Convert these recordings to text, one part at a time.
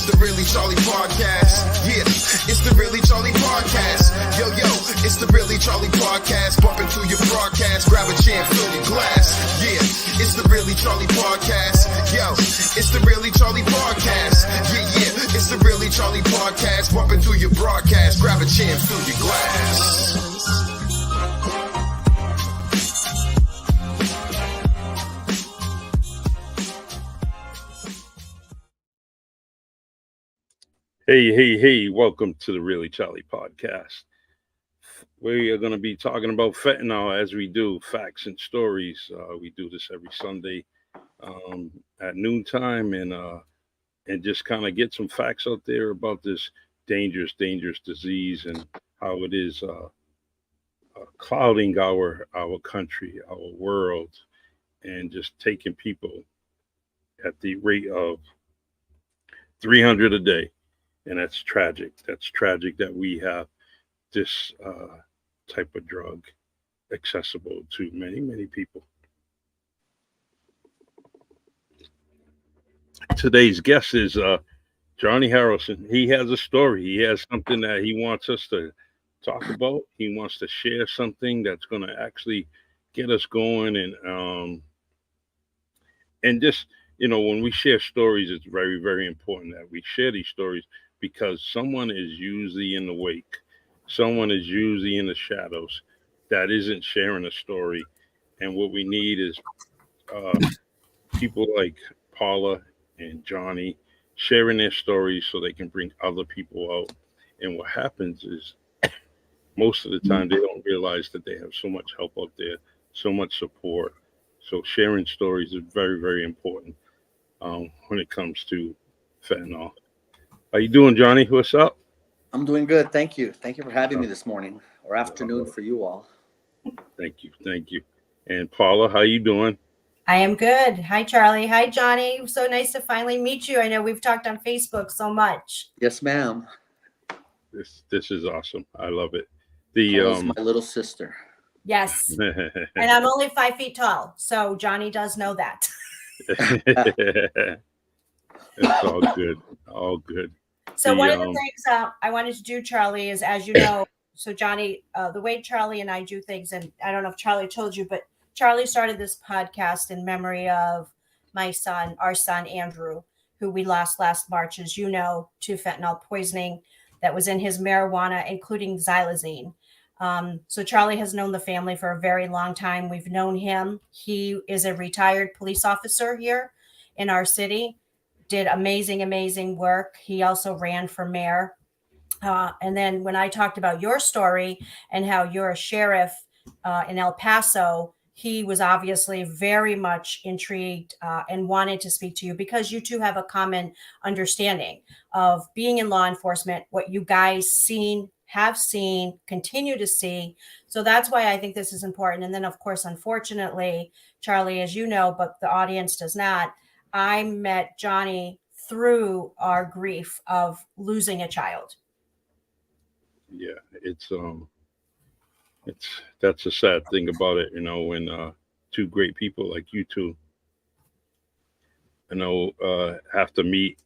It's the Really Charlie Podcast. Yeah, it's the Really Charlie Podcast. Yo, it's the Really Charlie Podcast. Bump into your broadcast, grab a chair, fill your glass. Yeah, it's the Really Charlie Podcast. Yo, it's the Really Charlie Podcast. Yeah, it's the Really Charlie Podcast. Bump into your broadcast, grab a chair, fill your glass. Hey, welcome to the Really Charlie Podcast. We are going to be talking about fentanyl as we do, facts and stories. We do this every Sunday at noontime and just kind of get some facts out there about this dangerous disease and how it is clouding our country, our world, and just taking people at the rate of 300 a day. And that's tragic. That's tragic that we have this type of drug accessible to many people. Today's guest is Johnny Harrelson. He has a story. He has something that he wants us to talk about. He wants to share something that's going to actually get us going. And just, when we share stories, it's very important that we share these stories, because someone is usually in the wake. Someone is usually in the shadows that isn't sharing a story. And what we need is people like Paula and Johnny sharing their stories so they can bring other people out. And what happens is most of the time they don't realize that they have so much help out there, so much support. So sharing stories is very important when it comes to fentanyl. How you doing, Johnny? What's up? I'm doing good. Thank you. Thank you for having me this morning or afternoon for you all. Thank you. And Paula, how you doing? I am good. Hi, Charlie. Hi, Johnny. So nice to finally meet you. I know we've talked on Facebook so much. Yes, ma'am. This is awesome. I love it. Paula's my little sister. Yes. And I'm only 5 feet tall, so Johnny does know that. It's all good. So one of the things I wanted to do, Charlie, is, as you know, so Johnny, the way Charlie and I do things, and I don't know if Charlie told you, but Charlie started this podcast in memory of our son, Andrew, who we lost last March, as you know, to fentanyl poisoning that was in his marijuana, including xylazine. So Charlie has known the family for a very long time. We've known him. He is a retired police officer here in our city, did amazing work. He also ran for mayor. And then when I talked about your story and how you're a sheriff in El Paso, he was obviously very much intrigued and wanted to speak to you, because you two have a common understanding of being in law enforcement, what you guys have seen, continue to see. So that's why I think this is important. And then, of course, unfortunately, Charlie, as you know, but the audience does not, I met Johnny through our grief of losing a child. Yeah, that's a sad thing about it, when two great people like you two, have to meet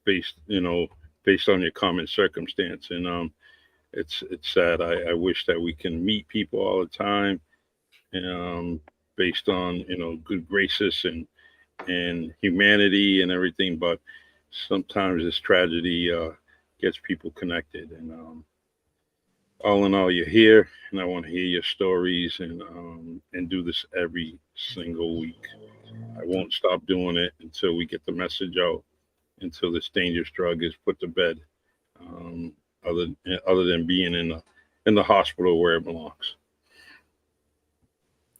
based on your common circumstance. And it's sad. I wish that we can meet people all the time, based on good graces and humanity and everything. But sometimes this tragedy gets people connected. And all in all, you're here, and I want to hear your stories and do this every single week. I won't stop doing it until we get the message out, until this dangerous drug is put to bed. Other than being in the hospital where it belongs.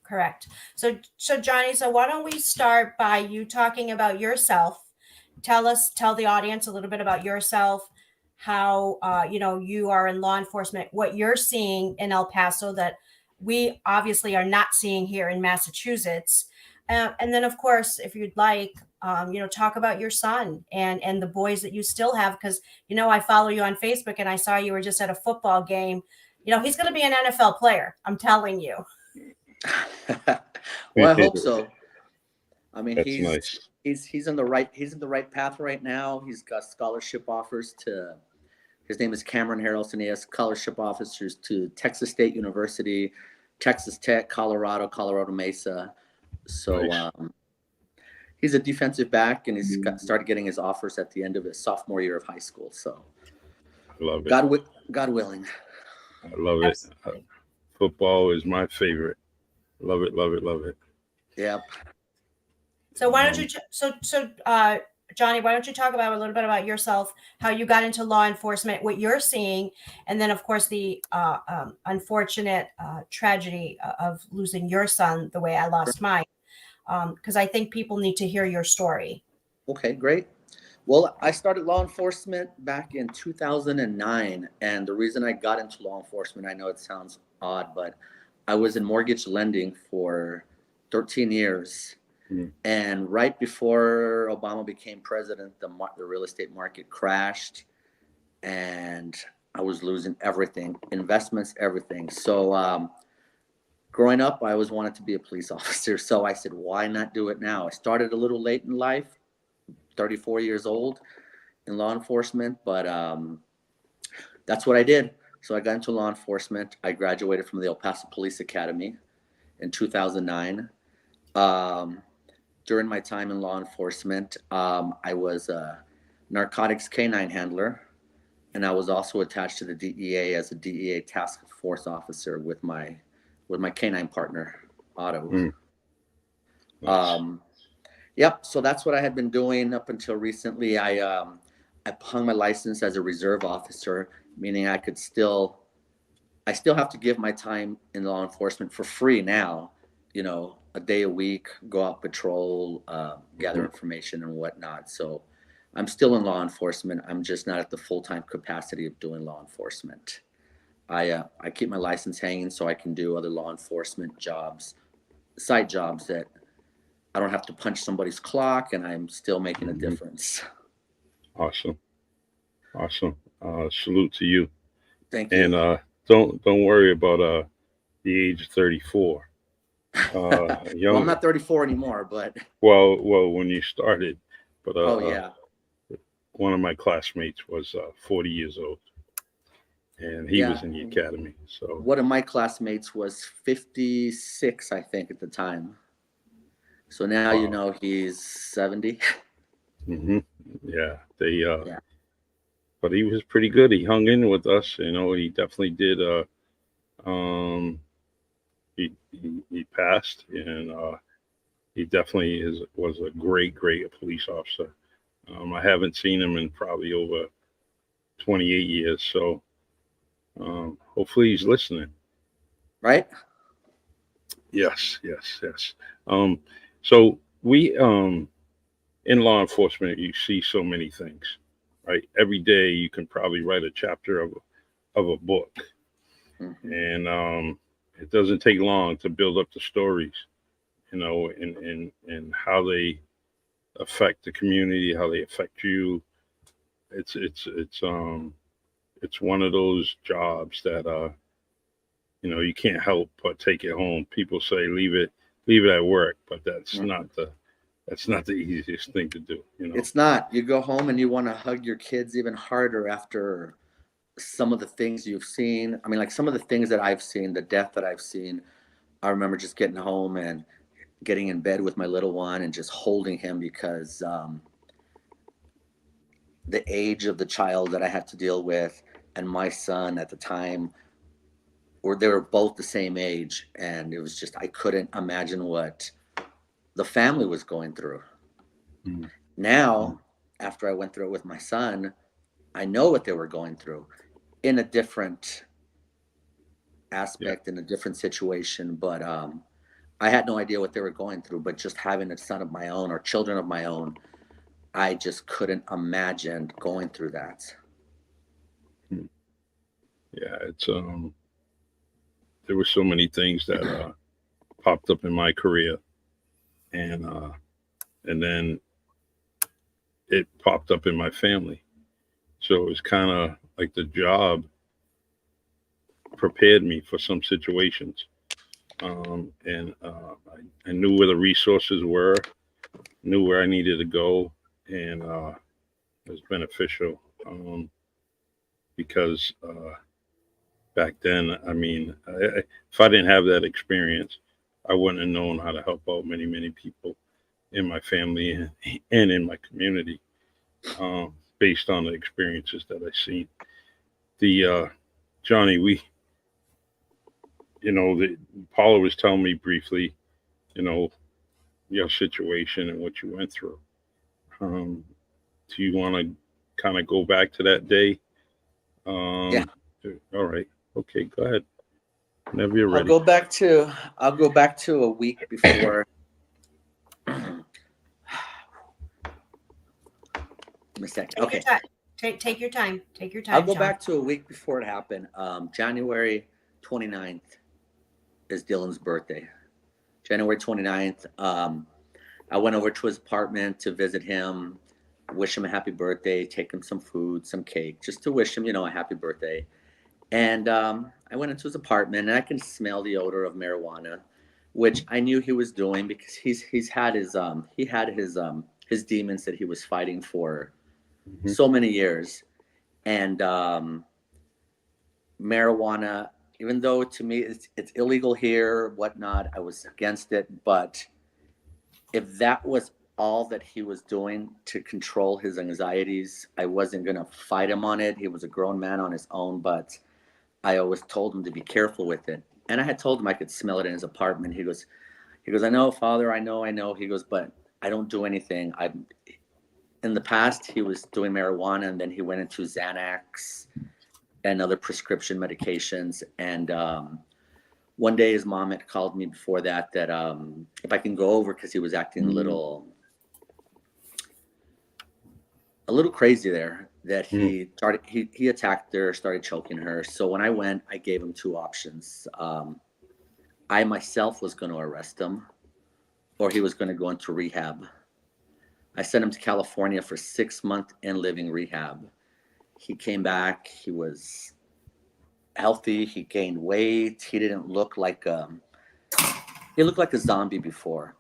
Correct. So Johnny, why don't we start by you talking about yourself? Tell the audience a little bit about yourself, how you are in law enforcement, what you're seeing in El Paso that we obviously are not seeing here in Massachusetts. And then, of course, if you'd like, talk about your son and the boys that you still have, because, I follow you on Facebook and I saw you were just at a football game. He's going to be an NFL player. I'm telling you. Well, I hope so. I mean, That's nice. he's in the right path right now. He's got scholarship offers to. His name is Cameron Harrelson. He has scholarship offers to Texas State University, Texas Tech, Colorado Mesa. So Nice. He's a defensive back, and started getting his offers at the end of his sophomore year of high school. So I love it. God willing. I love it. Football is my favorite. Love it, love it, love it. Yep. So why don't you, Johnny, why don't you talk about a little bit about yourself, how you got into law enforcement, what you're seeing, and then of course the unfortunate tragedy of losing your son the way I lost mine, because I think people need to hear your story. Okay, great. Well, I started law enforcement back in 2009, and the reason I got into law enforcement, I know it sounds odd, but I was in mortgage lending for 13 years. And right before Obama became president, the real estate market crashed, and I was losing everything, investments, everything. So growing up, I always wanted to be a police officer. So I said, why not do it now? I started a little late in life, 34 years old in law enforcement, but that's what I did. So I got into law enforcement. I graduated from the El Paso Police Academy in 2009. During my time in law enforcement, I was a narcotics canine handler, and I was also attached to the DEA as a DEA task force officer with my canine partner, Otto. Nice. Yep. So that's what I had been doing up until recently. I hung my license as a reserve officer, meaning I still have to give my time in law enforcement for free now. You know, a day a week, go out patrol, gather information and whatnot. So I'm still in law enforcement. I'm just not at the full-time capacity of doing law enforcement. I keep my license hanging so I can do other law enforcement jobs, side jobs that I don't have to punch somebody's clock, and I'm still making a difference. Awesome. Salute to you. Thank you. And don't worry about the age of 34. Well, I'm not 34 anymore, but well, when you started, but yeah. One of my classmates was 40 years old, and he was in the academy. So one of my classmates was 56, I think, at the time. So now you know he's 70. Yeah, but he was pretty good. He hung in with us. You know, he definitely did. He passed, and he definitely was a great police officer. I haven't seen him in probably over 28 years, so hopefully he's listening. Right? Yes. So we in law enforcement, you see so many things, right? Every day you can probably write a chapter of a book, and it doesn't take long to build up the stories, you know, and how they affect the community, how they affect you. It's one of those jobs that you know, you can't help but take it home. People say leave it at work, but that's not the easiest thing to do. You know, it's not. You go home and you want to hug your kids even harder after some of the things you've seen. I mean, like some of the things that I've seen, the death that I've seen. I remember just getting home and getting in bed with my little one and just holding him because the age of the child that I had to deal with and my son at the time, they were both the same age, and it was just I couldn't imagine what the family was going through. Now, after I went through it with my son, I know what they were going through in a different aspect, in a different situation, but I had no idea what they were going through. But just having a son of my own or children of my own, I just couldn't imagine going through that. Yeah, it's there were so many things that popped up in my career, and then it popped up in my family. So it was kind of like the job prepared me for some situations, and I knew where the resources were. knew where I needed to go, and it was beneficial because back then, I mean, if I didn't have that experience, I wouldn't have known how to help out many, many people in my family and in my community based on the experiences that I seen. The Johnny, Paula was telling me briefly, you know, your situation and what you went through. Um, do you want to kind of go back to that day? Yeah. All right. Okay, go ahead. Whenever you're I'll ready. go back to a week before. Give me a second. Take Okay. your time. Take your time. Take your time, I'll go John. back to a week before it happened. January 29th is Dylan's birthday. January 29th. I went over to his apartment to visit him, wish him a happy birthday, take him some food, some cake, just to wish him, a happy birthday. And I went into his apartment, and I can smell the odor of marijuana, which I knew he was doing because he's had his demons that he was fighting for Mhm. so many years. And marijuana, even though to me it's illegal here, whatnot, I was against it. But if that was all that he was doing to control his anxieties, I wasn't gonna fight him on it. He was a grown man on his own, but I always told him to be careful with it. And I had told him I could smell it in his apartment. He goes, I know, Father, I know. He goes, but I don't do anything. In the past he was doing marijuana, and then he went into Xanax and other prescription medications. And one day his mom had called me before that if I can go over, because he was acting a little crazy there, that he attacked her, started choking her. So when I went, I gave him two options. I myself was going to arrest him, or he was going to go into rehab. I sent him to California for 6 months in living rehab. He came back. He was healthy. He gained weight. He didn't look like he looked like a zombie before.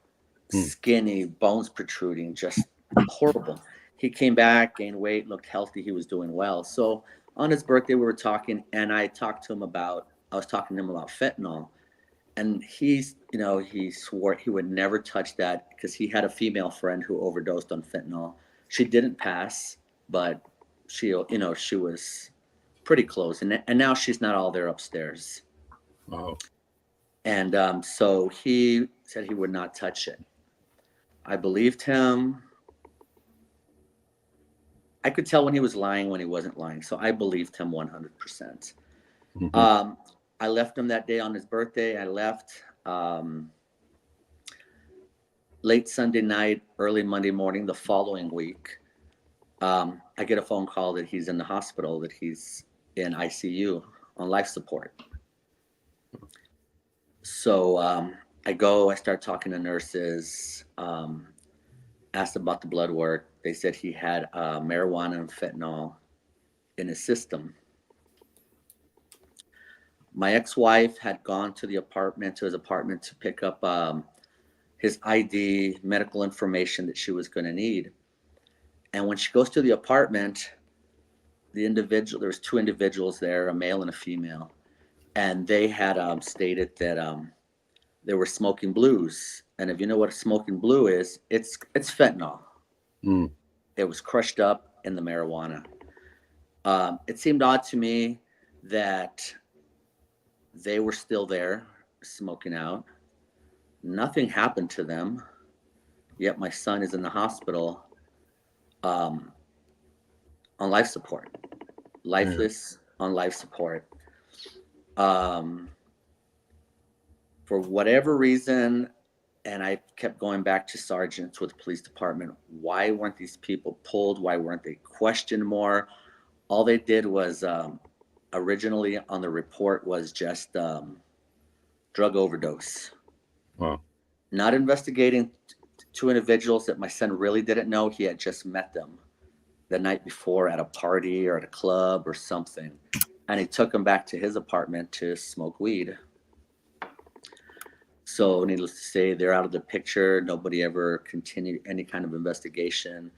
Skinny, bones protruding, just horrible. He came back, gained weight, looked healthy. He was doing well. So on his birthday, we were talking, and I was talking to him about fentanyl. And he swore he would never touch that because he had a female friend who overdosed on fentanyl. She didn't pass, but she was pretty close. And now she's not all there upstairs. Wow. And so he said he would not touch it. I believed him. I could tell when he was lying, when he wasn't lying. So I believed him 100%. Mhm. I left him that day on his birthday. I left late Sunday night, early Monday morning, the following week. I get a phone call that he's in the hospital, that he's in ICU on life support. So I start talking to nurses, asked about the blood work. They said he had marijuana and fentanyl in his system. My ex-wife had gone to his apartment to pick up his ID, medical information that she was going to need. And when she goes to the apartment, there was two individuals there, a male and a female, and they had stated that they were smoking blues. And if you know what a smoking blue is, it's fentanyl. Mm. It was crushed up in the marijuana. It seemed odd to me that they were still there smoking out. Nothing happened to them, yet my son is in the hospital on life support, lifeless on life support. For whatever reason, and I kept going back to sergeants with the police department. Why weren't these people pulled? Why weren't they questioned more? All they did was originally on the report was just drug overdose. Wow. Not investigating two individuals that my son really didn't know. He had just met them the night before at a party or at a club or something. And he took them back to his apartment to smoke weed. So needless to say, they're out of the picture. Nobody ever continued any kind of investigation.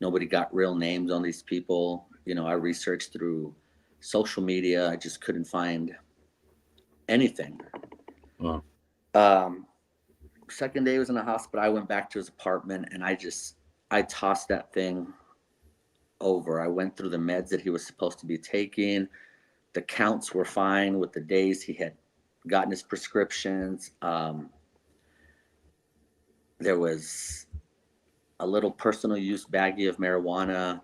Nobody got real names on these people. You know, I researched through social media. I just couldn't find anything. Wow. Second day he was in the hospital. I went back to his apartment and I tossed that thing over. I went through the meds that he was supposed to be taking. The counts were fine with the days he had gotten his prescriptions. There was a little personal use baggie of marijuana.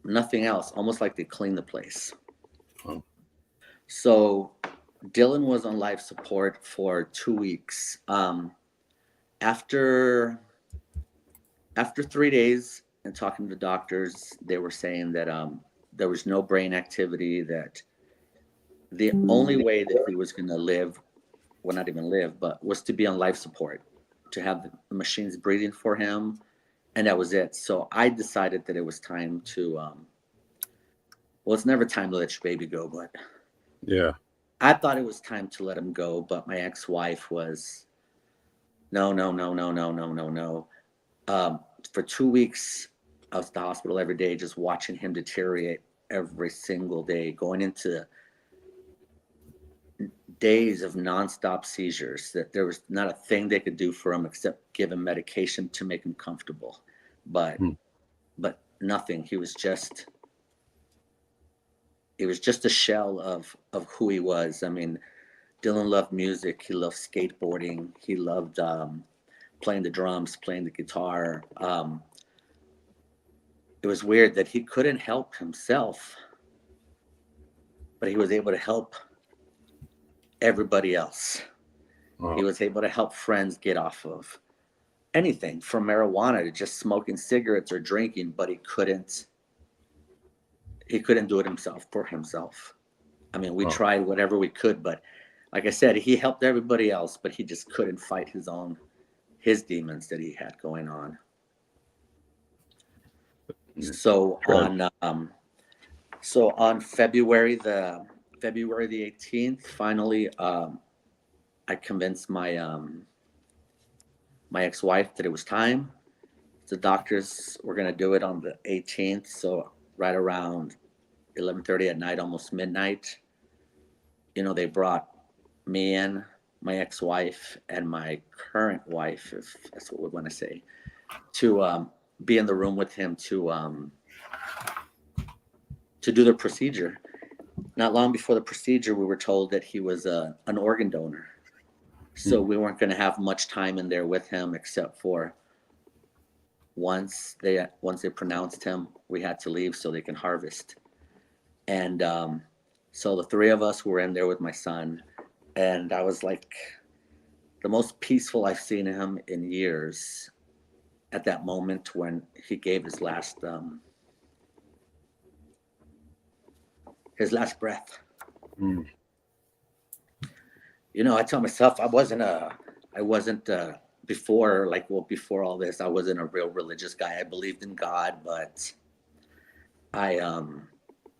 Nothing else. Almost like they cleaned the place. Wow. So Dylan was on life support for 2 weeks. After 3 days and talking to the doctors, they were saying that there was no brain activity, that the only way that he was going to live, well, not even live, but was to be on life support, to have the machines breathing for him. And that was it. So I decided that it was time to, well, it's never time to let your baby go, but Yeah. I thought it was time to let him go. But my ex-wife was, no. For 2 weeks, I was at the hospital every day, just watching him deteriorate every single day, going into days of nonstop seizures, that there was not a thing they could do for him except give him medication to make him comfortable. But nothing. He was just a shell of who he was. I mean, Dylan loved music. He loved skateboarding. He loved playing the drums, playing the guitar. It was weird that he couldn't help himself, but he was able to help everybody else. Wow. He was able to help friends get off of anything from marijuana to just smoking cigarettes or drinking, but he couldn't do it for himself. I mean, we tried whatever we could, but like I said, he helped everybody else, but he just couldn't fight his demons that he had going on. So on February the 18th, finally, I convinced my my ex-wife that it was time. The doctors were going to do it on the 18th, so right around 11:30 at night, almost midnight, you know, they brought me in, my ex-wife, and my current wife, if that's what we want to say, to be in the room with him to do the procedure. Not long before the procedure, we were told that he was an organ donor. So we weren't going to have much time in there with him, except for once they pronounced him, we had to leave so they can harvest. And so the three of us were in there with my son, and I was like the most peaceful I've seen him in years at that moment when he gave his last breath. You know, I tell myself I wasn't before all this, I wasn't a real religious guy. I believed in God, but I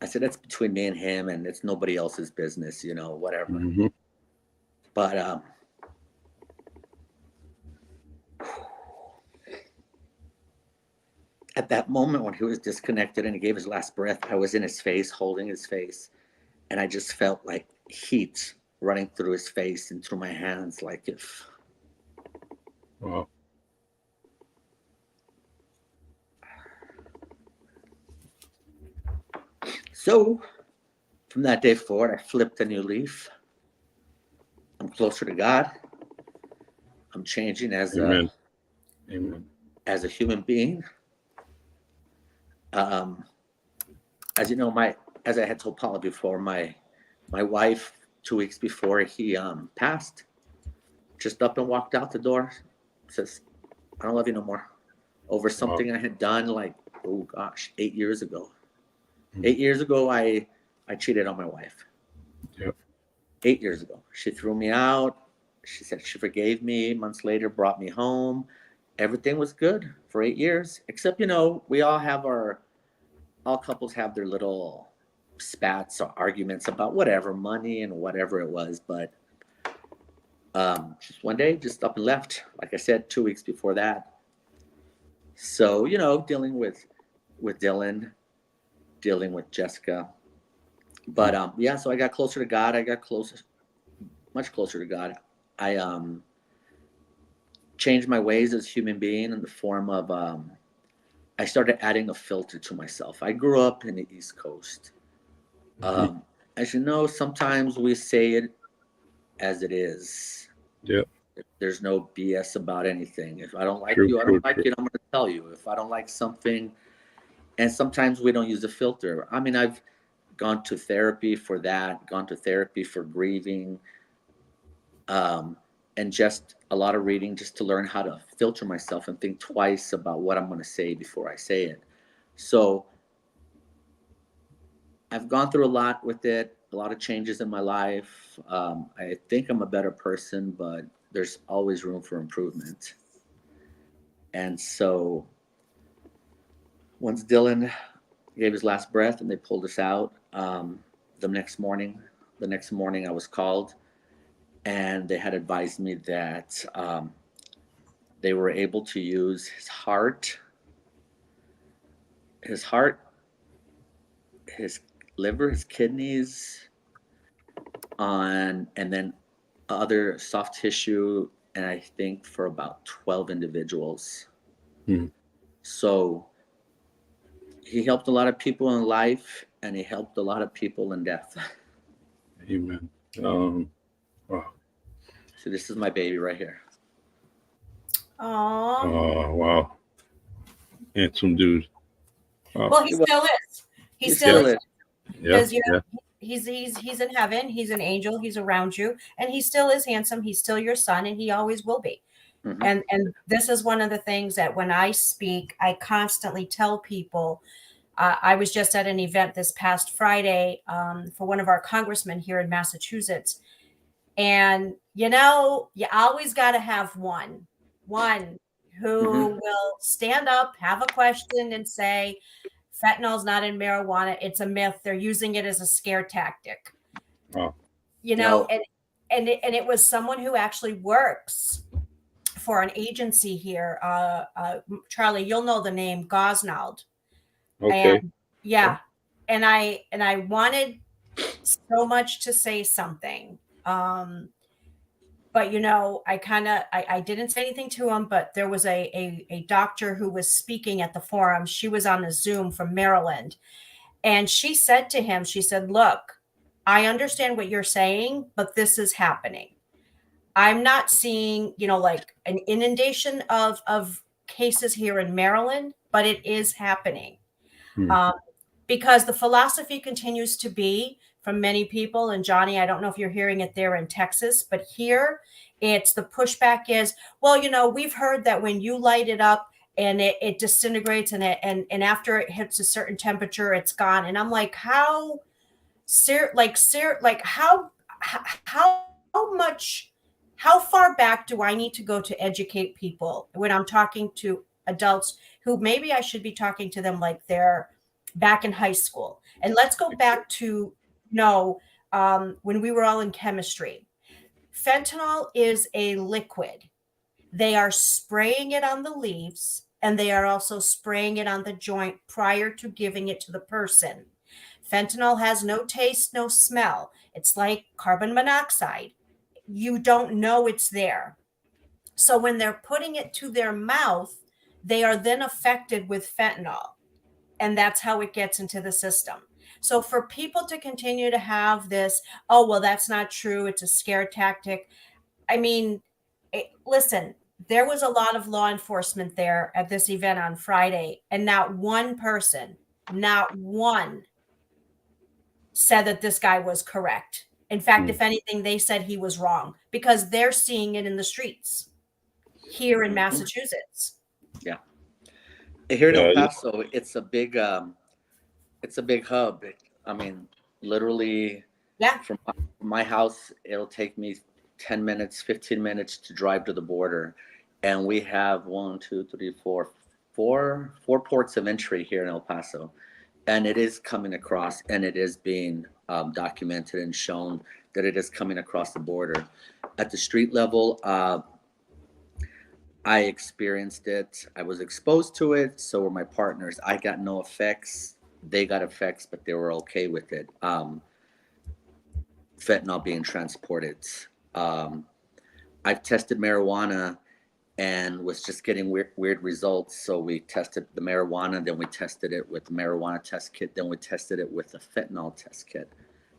said that's between me and him, and it's nobody else's business, you know, whatever. Mm-hmm. But at that moment when he was disconnected and he gave his last breath, I was in his face, holding his face, and I just felt like heat running through his face and through my hands, like if. Wow. So from that day forward, I flipped a new leaf. I'm closer to God. I'm changing as Amen. As a human being. As you know, as I had told Paula before, my wife, 2 weeks before he passed, just up and walked out the door, says, "I don't love you no more," over something I had done 8 years ago. 8 years ago, I cheated on my wife. Yep. 8 years ago, she threw me out. She said she forgave me. Months later, brought me home. Everything was good for 8 years, except, you know, we all have all couples have their little spats or arguments about whatever, money and whatever it was. But Just one day, just up and left. Like I said, 2 weeks before that. So, dealing with Dylan, dealing with Jessica. But yeah, so I got closer to God. I got much closer to God. I changed my ways as a human being in the form of I started adding a filter to myself. I grew up in the East Coast. As you know, sometimes we say it as it is. Yeah. There's no BS about anything. If I don't like True, you, I true, don't like true. you. I'm going to tell you. If I don't like something, and sometimes we don't use a filter. I mean, I've gone to therapy for that, gone to therapy for grieving, and just a lot of reading just to learn how to filter myself and think twice about what I'm going to say before I say it. So I've gone through a lot with it, a lot of changes in my life. I think I'm a better person, but there's always room for improvement. And so once Dylan gave his last breath and they pulled us out, the next morning I was called, and they had advised me that they were able to use his heart, his liver, his kidneys, and then other soft tissue, and I think for about 12 individuals. Hmm. So he helped a lot of people in life, and he helped a lot of people in death. Amen. Wow. So this is my baby right here. Oh, Oh, wow. Handsome dude. Wow. well, he still is. He He still still is is. Yeah. because Yeah. he's in heaven. He's an angel. He's around you, and he still is handsome. He's still your son, and he always will be. Mhm. And this is one of the things that when I speak, I constantly tell people. I was just at an event this past Friday for one of our congressmen here in Massachusetts, and you always got to have one who Mhm. will stand up, have a question, and say, "Fentanyl's not in marijuana; it's a myth. They're using it as a scare tactic." Wow. No. And it was someone who actually works for an agency here. Charlie, you'll know the name Gosnald. Okay. And yeah, and I wanted so much to say something. But I didn't say anything to him, but there was a doctor who was speaking at the forum. She was on a Zoom from Maryland. And she said to him, she said, "Look, I understand what you're saying, but this is happening. I'm not seeing, like an inundation of cases here in Maryland, but it is happening." Hmm. Um, because the philosophy continues to be from many people, and Johnny, I don't know if you're hearing it there in Texas, but here it's the pushback is, well, we've heard that when you light it up and it disintegrates and after it hits a certain temperature, it's gone. And I'm like, how much, how far back do I need to go to educate people when I'm talking to adults who maybe I should be talking to them like they're back in high school? And let's go back to when we were all in chemistry. Fentanyl is a liquid. They are spraying it on the leaves, and they are also spraying it on the joint prior to giving it to the person. Fentanyl has no taste, no smell. It's like carbon monoxide. You don't know it's there. So when they're putting it to their mouth, they are then affected with fentanyl. And that's how it gets into the system. So for people to continue to have this, oh, well, that's not true, it's a scare tactic. I mean, listen, there was a lot of law enforcement there at this event on Friday, and not one person, not one said that this guy was correct. In fact, Hmm. if anything, they said he was wrong because they're seeing it in the streets here in Mhm. Massachusetts. Yeah. Here in El Yeah. Paso, it's a big hub. I mean, literally Yeah. from my house, it'll take me 10 minutes, 15 minutes to drive to the border. And we have one, two, three, four ports of entry here in El Paso. And it is coming across and it is being documented and shown that it is coming across the border. At the street level, I experienced it. I was exposed to it. So were my partners. I got no effects. They got effects, but they were okay with it. Fentanyl being transported. Um, I've tested marijuana and was just getting weird results. So we tested the marijuana, then we tested it with the marijuana test kit, then we tested it with the fentanyl test kit.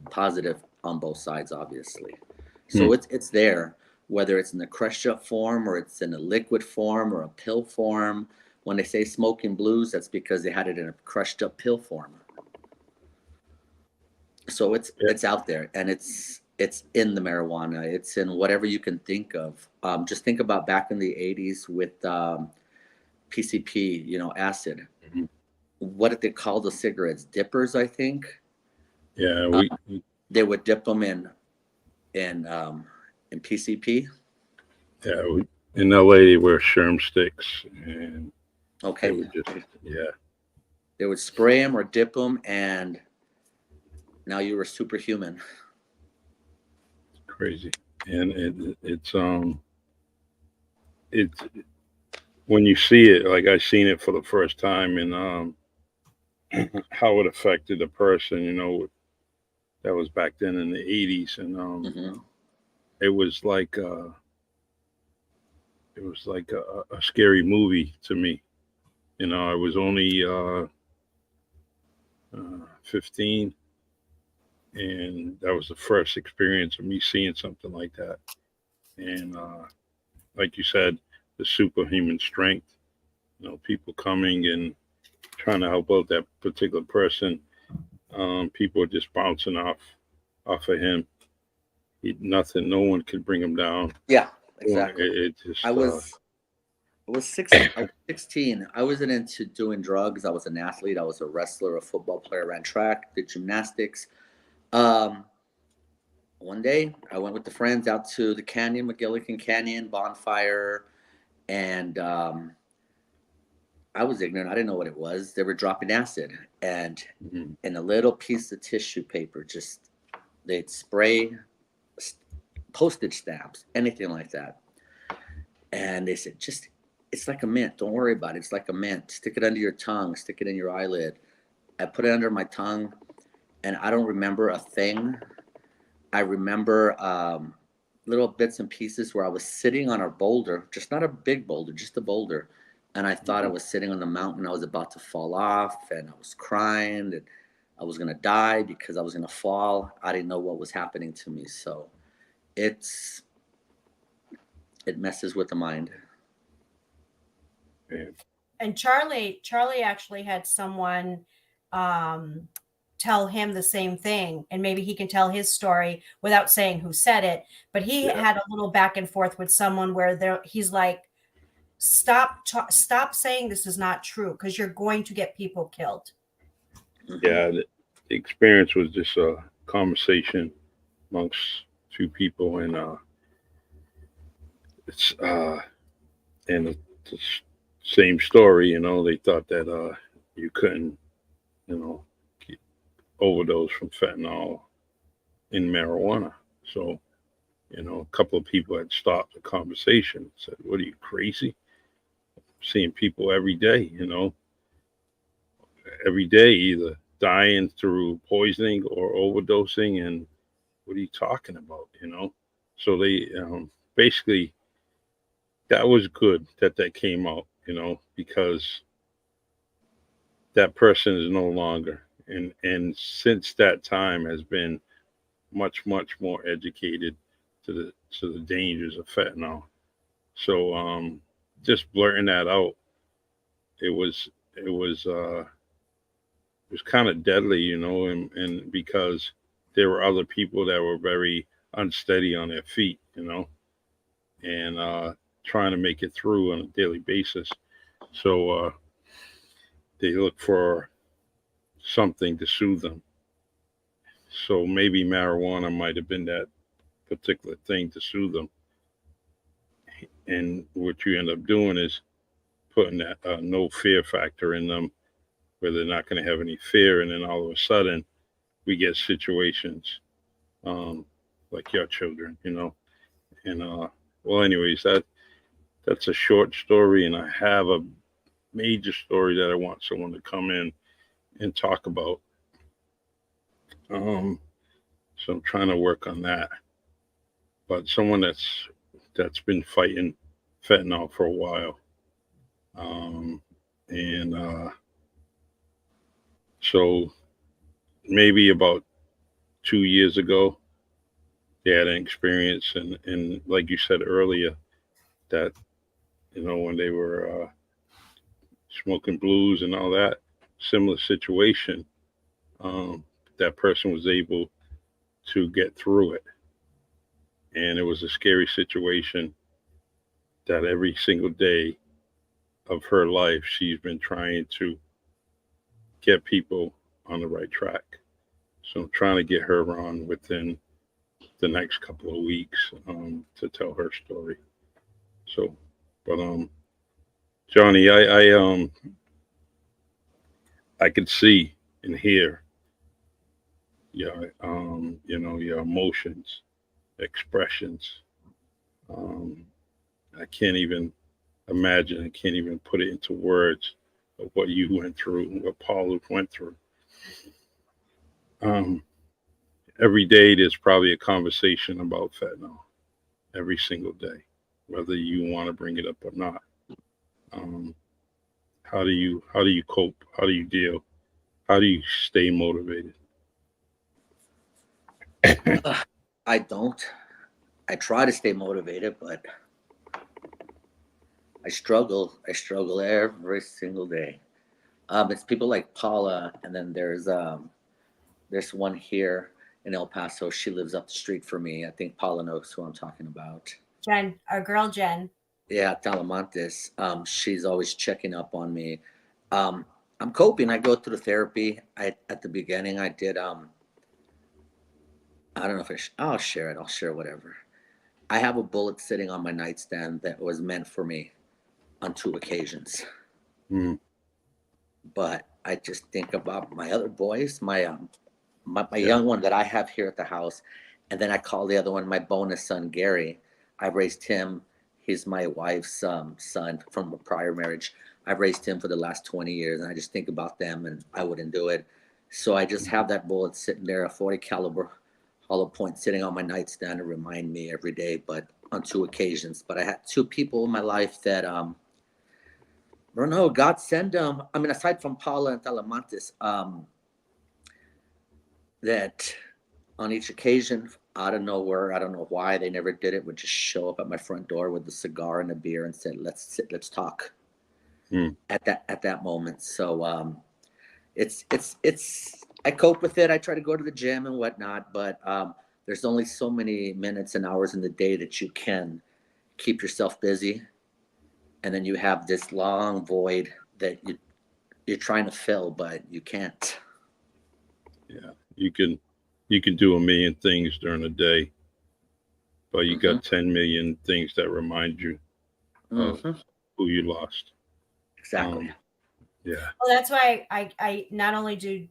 Positive on both sides, obviously. So it's there, whether it's in the crushed up form or it's in a liquid form or a pill form. When they say smoking blues, that's because they had it in a crushed up pill form. So it's out there, and it's in the marijuana. It's in whatever you can think of. Just think about back in the 80s with PCP, acid. Mhm. What did they call the cigarettes? Dippers, I think. Yeah, They would dip them in PCP. In LA they wear sherm sticks, and they Okay, would just they would spray them or dip them, and now you were superhuman. crazy. And it's when you see it, like I seen it for the first time, and how it affected a person, that was back then in the 80s, and Hmm. it was like a scary movie to me. I was only 15, and that was the first experience of me seeing something like that. And like you said, the superhuman strength, people coming and trying to help out that particular person. People are just bouncing off of him. Nothing, no one could bring him down. Yeah, It, exactly. it just, I was I was 16. I wasn't into doing drugs. I was an athlete. I was a wrestler, a football player, ran track, did gymnastics. Um, One day, I went with the friends out to the canyon, McGillicuddy Canyon, bonfire, and I was ignorant. I didn't know what it was. They were dropping acid, and mhm. in a little piece of tissue paper, just they'd spray postage stamps, anything like that. And they said, just, it's like a mint. Don't worry about it. It's like a mint. Stick it under your tongue, stick it in your eyelid. I put it under my tongue, and I don't remember a thing. I remember little bits and pieces where I was sitting on a boulder, just not a big boulder, just a boulder. And I thought I was sitting on the mountain. I was about to fall off, and I was crying that I was going to die because I was going to fall. I didn't know what was happening to me. So it messes with the mind. Yeah. And Charlie actually had someone tell him the same thing, and maybe he can tell his story without saying who said it, but he Yeah. had a little back and forth with someone where he's like, stop saying this is not true, because you're going to get people killed. Yeah, the experience was just a conversation amongst two people, and it's and the same story. They thought that you couldn't, get overdose from fentanyl in marijuana. So, a couple of people had stopped the conversation and said, "What are you, crazy? Seeing people every day, every day either dying through poisoning or overdosing, and what are you talking about?" So they basically, that was good that came out, because that person is no longer, and since that time has been much more educated to the dangers of fentanyl. So just blurting that out, it was it was uh it was kind of deadly, and because there were other people that were very unsteady on their feet, and trying to make it through on a daily basis. So they look for something to soothe them. So maybe marijuana might have been that particular thing to soothe them. And what you end up doing is putting that no fear factor in them, where they're not going to have any fear. And then all of a sudden, we get situations um, like your children, you know. And well, anyways, that's a short story, and I have a major story that I want someone to come in and talk about. Um, so I'm trying to work on that. But someone that's been fighting fentanyl for a while, um, and so maybe about 2 years ago, they had an experience, and like you said earlier, that when they were smoking blues and all that, similar situation. Um, that person was able to get through it, and it was a scary situation that every single day of her life she's been trying to get people on the right track. So I'm trying to get her on within the next couple of weeks to tell her story. So, but Johnny, I could see and hear your emotions, expressions. Um, I can't even imagine. I can't even put it into words of what you went through, what Paula went through. Um, every day there's probably a conversation about fentanyl. Every single day, whether you want to bring it up or not. Um, how do you cope? How do you deal? How do you stay motivated? I don't. I try to stay motivated, but I struggle. I struggle every single day. It's people like Paula, and then there's one here in El Paso. She lives up the street from me. I think Paula knows who I'm talking about. Jen, our girl Jen. Yeah, Talamantes. She's always checking up on me. Um, I'm coping. I go through therapy. I At the beginning I did. I don't know if I'll share it. I'll share whatever. I have a bullet sitting on my nightstand that was meant for me on 2 occasions. Mm, But I just think about my other boys, my yeah, young one that I have here at the house, and then I call the other one my bonus son Gary. I raised him. He's my wife's son from a prior marriage. I've raised him for the last 20 years, and I just think about them, and I wouldn't do it. So I just have that bullet sitting there, a 40 caliber hollow point sitting on my nightstand to remind me every day, but on 2 occasions. But I had two people in my life that I don't know. God send them. I mean, aside from Paula and Talamantes, that on each occasion, out of nowhere, I don't know why they never did it, would just show up at my front door with a cigar and a beer and said, "Let's sit, let's talk." mm, At that moment, so it's. I cope with it. I try to go to the gym and whatnot, but there's only so many minutes and hours in the day that you can keep yourself busy, and then you have this long void that you're trying to fill, but you can't. yeah. You can do a million things during the day, but you Hmm. got 10 million things that remind you of Hmm. who you lost. Exactly. Um, yeah, Well, that's why I not only do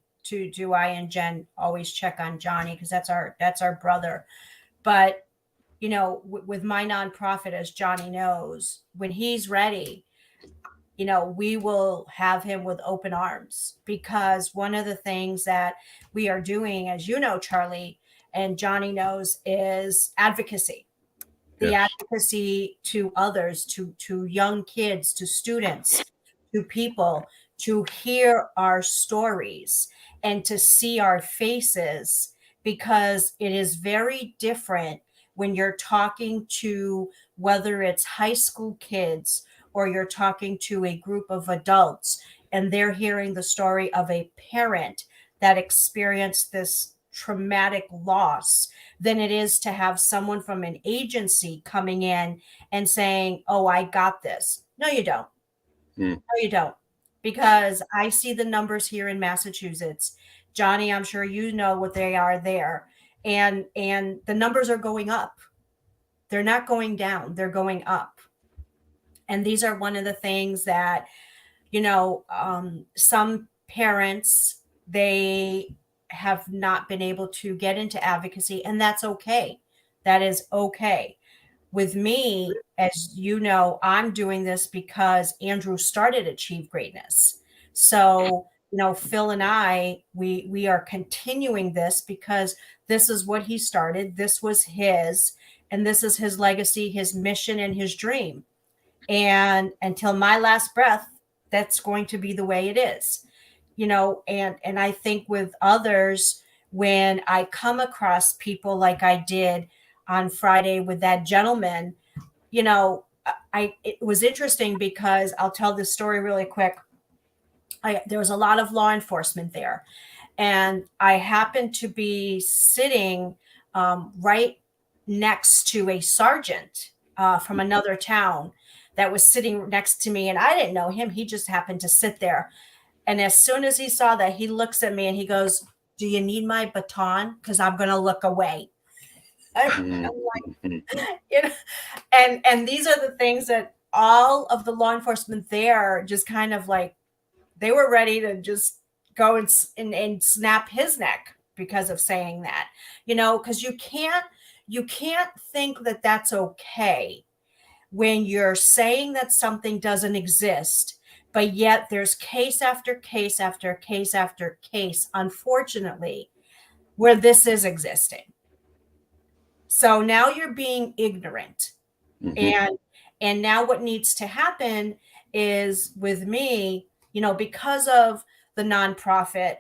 I and Jen always check on Johnny because that's our brother, but with my nonprofit, as Johnny knows, when he's ready, we will have him with open arms because one of the things that we are doing, as you know, Charlie, and Johnny knows, is advocacy. The yes, advocacy to others, to young kids, to students, to people, to hear our stories and to see our faces, because it is very different when you're talking to, whether it's high school kids or you're talking to a group of adults, and they're hearing the story of a parent that experienced this traumatic loss, than it is to have someone from an agency coming in and saying, "Oh, I got this." No, you don't. mm, No, you don't. Because I see the numbers here in Massachusetts. Johnny, I'm sure you know what they are there. And the numbers are going up. They're not going down, they're going up. And these are one of the things that, some parents, they have not been able to get into advocacy, and that's okay. That is okay. With me, as you know, I'm doing this because Andrew started Achieve Greatness. So, Phil and I, we are continuing this because this is what he started. This was his, and this is his legacy, his mission, and his dream. And until my last breath, that's going to be the way it is. And I think with others, when I come across people like I did on Friday with that gentleman, it was interesting because I'll tell this story really quick. There was a lot of law enforcement there, and I happened to be sitting right next to a sergeant from another town that was sitting next to me, and I didn't know him. He just happened to sit there. And as soon as he saw that, he looks at me and he goes, "Do you need my baton? Because I'm going to look away." I'm like, and these are the things that all of the law enforcement there just kind of like, they were ready to just go and snap his neck because of saying that, because you can't think that that's okay when you're saying that something doesn't exist, but yet there's case after case after case after case, unfortunately, where this is existing. So now you're being ignorant. And now what needs to happen is, with me, because of the nonprofit,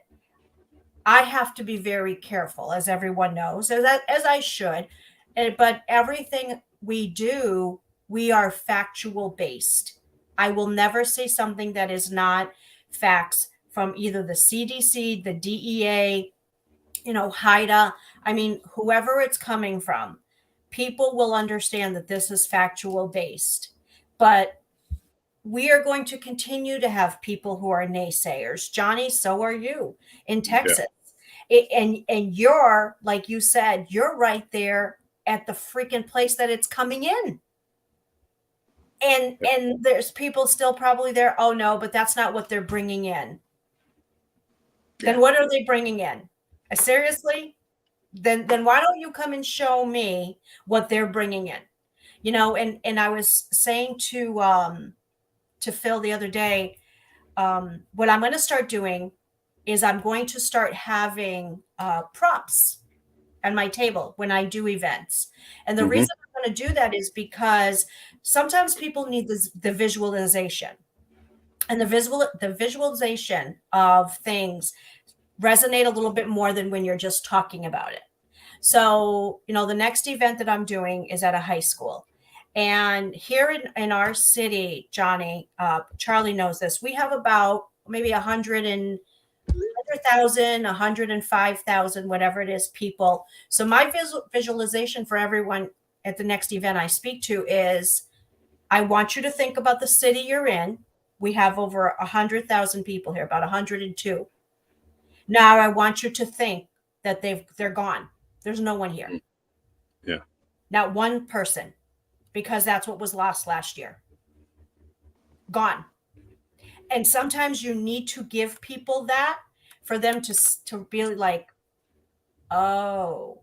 I have to be very careful, as everyone knows, as I should. But everything we do, we are factual based. I will never say something that is not facts from either the CDC, the DEA, HIDA. I mean, whoever it's coming from, people will understand that this is factual based. But we are going to continue to have people who are naysayers. Johnny, so are you in Texas. And you're, like you said, you're right there at the freaking place that it's coming in. And there's people still probably there. Oh no, but that's not what they're bringing in. Yeah. Then what are they bringing in? Seriously? Then why don't you come and show me what they're bringing in? And I was saying to Phil the other day, what I'm going to start doing is I'm going to start having props on my table when I do events. And the reason I'm going to do that is because sometimes people need the visualization, and the visualization of things resonate a little bit more than when you're just talking about it. So, the next event that I'm doing is at a high school. And here in our city, Johnny, Charlie knows this, we have about maybe 100,000, 105,000, whatever it is, people. So my visualization for everyone at the next event I speak to is, I want you to think about the city you're in. We have over 100,000 people here, about 102. Now I want you to think that they're gone. There's no one here. Yeah. Not one person, because that's what was lost last year. Gone. And sometimes you need to give people that for them to be like, oh,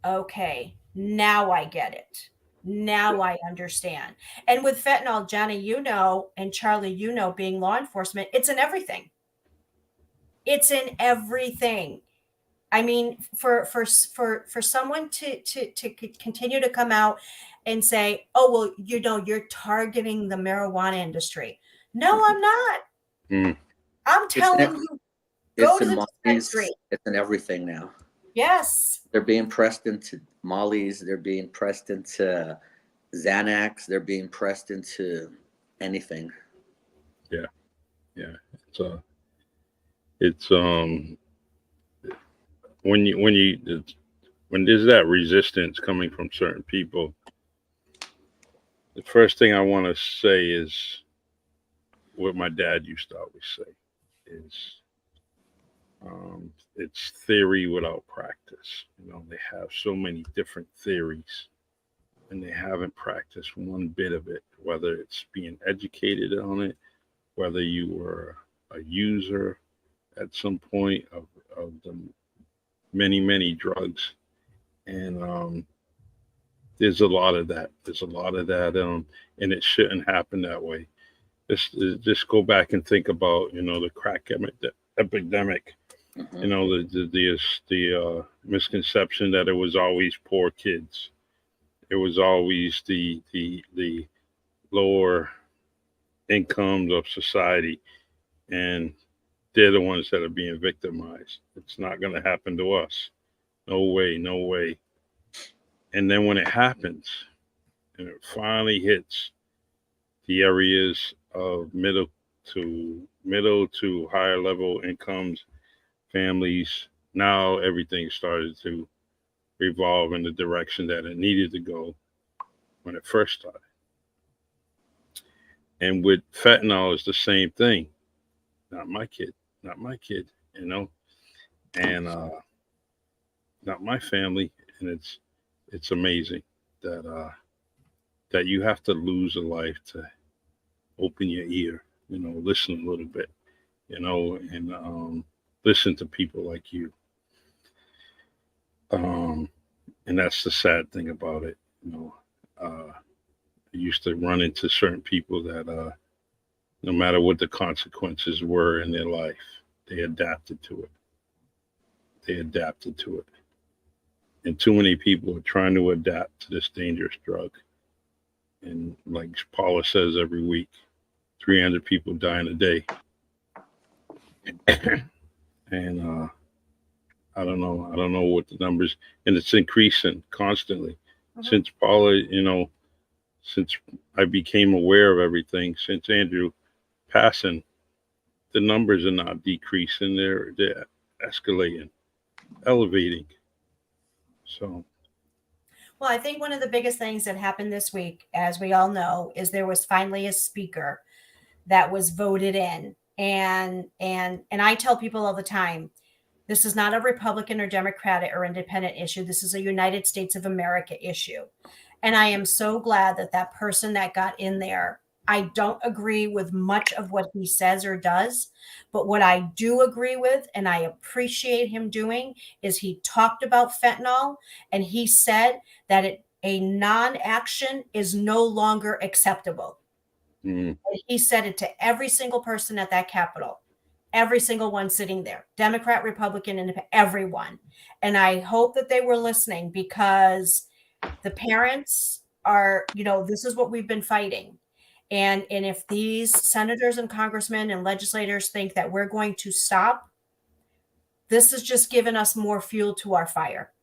okay, now I get it. Now I understand. And with fentanyl, Johnny, and Charlie, being law enforcement, it's in everything. It's in everything. I mean, for someone to continue to come out and say, "Oh, well, you're targeting the marijuana industry." No, I'm not. I'm telling you, go to the dispensary. It's in everything now. Yes. They're being pressed into Molly's. They're being pressed into Xanax. They're being pressed into anything. Yeah. It's when there's that resistance coming from certain people, the first thing I want to say is what my dad used to always say is, it's theory without practice. They have so many different theories and they haven't practiced one bit of it, whether it's being educated on it, whether you were a user at some point of the many, many drugs. And there's a lot of that. There's a lot of that, and it shouldn't happen that way. Just go back and think about, the crack epidemic. Mhm. The misconception that it was always poor kids. It was always the lower incomes of society, and they're the ones that are being victimized. It's not going to happen to us. No way, no way. And then when it happens, and it finally hits the areas of middle to higher level incomes, families, now everything started to revolve in the direction that it needed to go when it first started. And with fentanyl, it's the same thing. Not my kid, not my kid, and not my family. And it's amazing that you have to lose a life to open your ear, listen a little bit, and listen to people like you. And that's the sad thing about it. I used to run into certain people that, no matter what the consequences were in their life, they adapted to it. They adapted to it. And too many people are trying to adapt to this dangerous drug. And like Paula says every week, 300 people dying a day. And I don't know. I don't know what the numbers, and it's increasing constantly. Mhm. Since Paula, since I became aware of everything, since Andrew passing, the numbers are not decreasing. They're escalating, elevating. So, Well, I think one of the biggest things that happened this week, as we all know, is there was finally a speaker that was voted in. And I tell people all the time, this is not a Republican or Democratic or independent issue. This is a United States of America issue. And I am so glad that that person that got in there, I don't agree with much of what he says or does, but what I do agree with and I appreciate him doing is he talked about fentanyl and he said that a non-action is no longer acceptable. mm, He said it to every single person at that Capitol, every single one sitting there, Democrat, Republican, and everyone. And I hope that they were listening because the parents are, this is what we've been fighting. And if these senators and congressmen and legislators think that we're going to stop, this has just given us more fuel to our fire.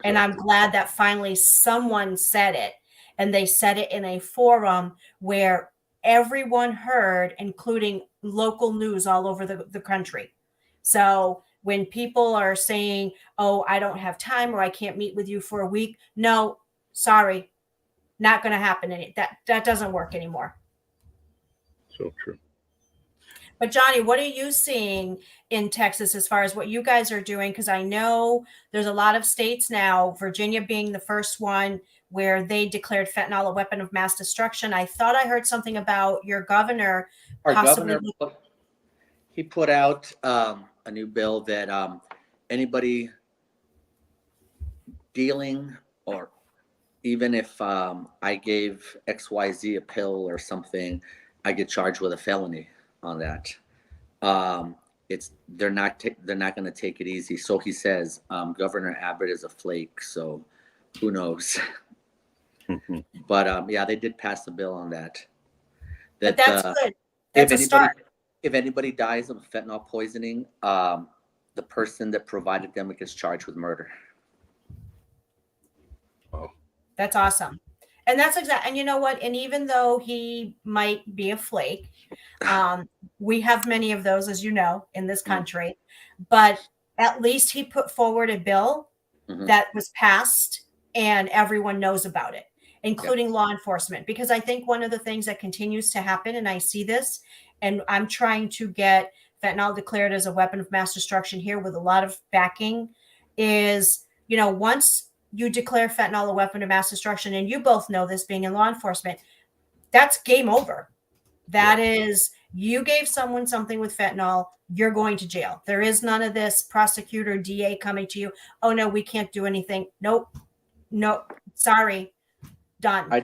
And I'm glad that finally someone said it, and they said it in a forum where everyone heard, including local news all over the country. So when people are saying, oh, I don't have time or I can't meet with you for a week, no, sorry, not going to happen. That doesn't work anymore. so true. But Johnny, what are you seeing in Texas as far as what you guys are doing? Because I know there's a lot of states now, Virginia being the first one, where they declared fentanyl a weapon of mass destruction. I thought I heard something about your governor Our possibly. governor, he put out a new bill that anybody dealing, or even if I gave XYZ a pill or something, I get charged with a felony on that. They're not going to take it easy. So he says Governor Abbott is a flake. So who knows? But yeah, they did pass a bill on that. But that's good. That's a start. If anybody dies of fentanyl poisoning, the person that provided them gets charged with murder. Wow. That's awesome. And that's exactly, and you know what? And even though he might be a flake, we have many of those, as you know, in this country, but at least he put forward a bill that was passed and everyone knows about it, including law enforcement. Because I think one of the things that continues to happen, and I see this, and I'm trying to get fentanyl declared as a weapon of mass destruction here with a lot of backing, is, once you declare fentanyl a weapon of mass destruction, and you both know this being in law enforcement, that's game over. That is, you gave someone something with fentanyl, you're going to jail. There is none of this prosecutor, DA coming to you. Oh no, we can't do anything. Nope. Sorry, done.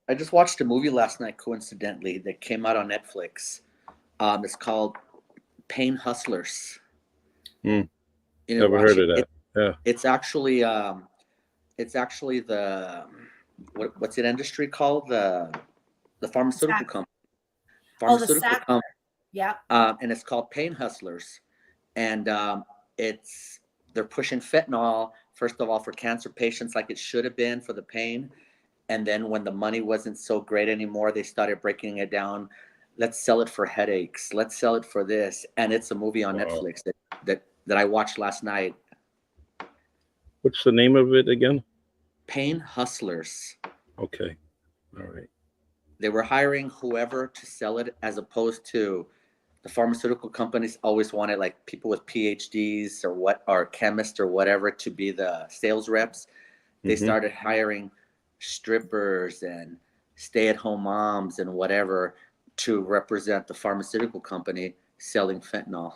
I just watched a movie last night, coincidentally, that came out on Netflix. It's called Pain Hustlers. Hmm. You know, Never watch heard it. of that. Yeah. It's actually the what's the industry called, the pharmaceutical company. Oh, the Pharmaceutical Sackler. company. Yeah. And it's called Pain Hustlers, and they're pushing fentanyl first of all for cancer patients, like it should have been for the pain, and then when the money wasn't so great anymore, they started breaking it down. Let's sell it for headaches. Let's sell it for this, and it's a movie on Wow. Netflix that I watched last night. What's the name of it again? Pain Hustlers. Okay. All right. They were hiring whoever to sell it, as opposed to the pharmaceutical companies always wanted like people with PhDs or chemists or whatever to be the sales reps. They Mm-hmm. started hiring strippers and stay-at-home moms and whatever to represent the pharmaceutical company selling fentanyl.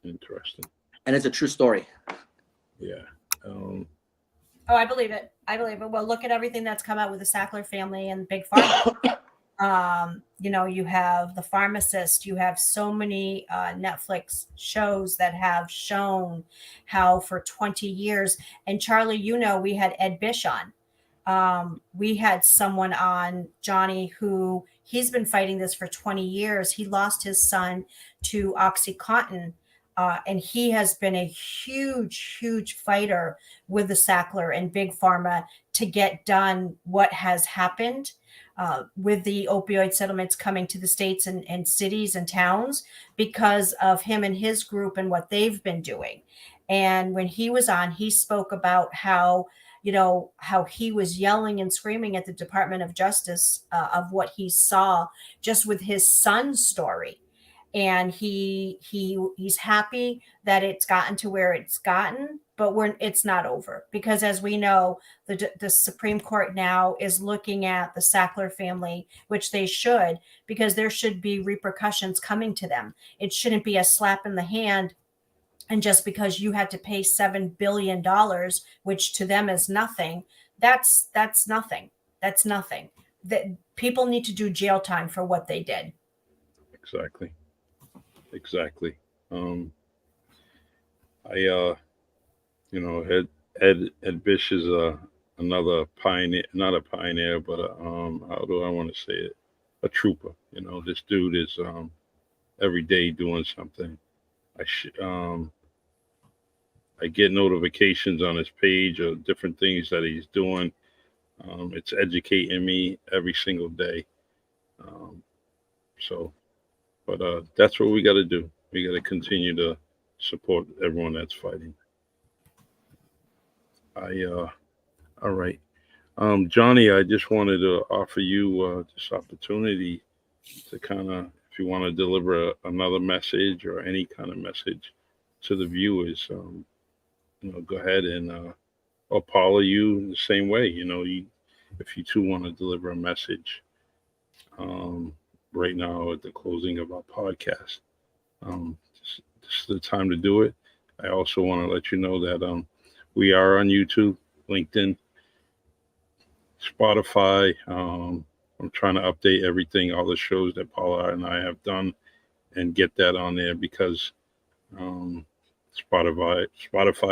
Interesting. And it's a true story. Yeah. Oh, I believe it. I believe it. Well, look at everything that's come out with the Sackler family and Big Pharma. You have The Pharmacist. You have so many Netflix shows that have shown how for 20 years. And Charlie, we had Ed Bish on. We had someone on, Johnny, who he's been fighting this for 20 years. He lost his son to OxyContin. And he has been a huge, huge fighter with the Sackler and Big Pharma to get done what has happened with the opioid settlements coming to the states and cities and towns because of him and his group and what they've been doing. And when he was on, he spoke about how he was yelling and screaming at the Department of Justice of what he saw just with his son's story. And he's happy that it's gotten to where it's gotten, but it's not over, because as we know, the Supreme Court now is looking at the Sackler family, which they should, because there should be repercussions coming to them. It shouldn't be a slap in the hand. And just because you had to pay $7 billion, which to them is nothing, that's nothing. That's nothing. That people need to do jail time for what they did. Exactly. Ed Bish is another pioneer, not a pioneer, but how do I want to say it? A trooper. This dude is every day doing something. I get notifications on his page of different things that he's doing. It's educating me every single day. But that's what we got to do. We got to continue to support everyone that's fighting. All right. Johnny, I just wanted to offer you this opportunity to kind of, if you want to deliver another message or any kind of message to the viewers, go ahead and, or Paula, you the same way, if you too want to deliver a message right now at the closing of our podcast, this is the time to do it. I also want to let you know that we are on YouTube, LinkedIn, Spotify. I'm trying to update everything, all the shows that Paula and I have done, and get that on there, because Spotify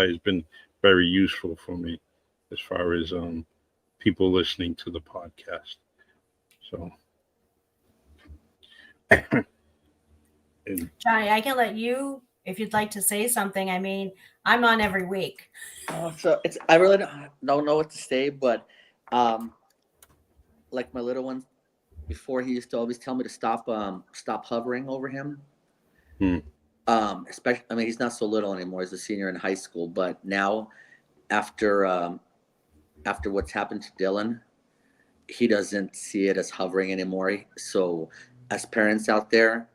has been very useful for me as far as people listening to the podcast. So, Johnny, I can let you, if you'd like to say something. I mean, I'm on every week. So I really don't know what to say, but like my little one, before, he used to always tell me to stop hovering over him. Especially, I mean, he's not so little anymore. He's a senior in high school, but now after what's happened to Dylan, he doesn't see it as hovering anymore. So as parents out there,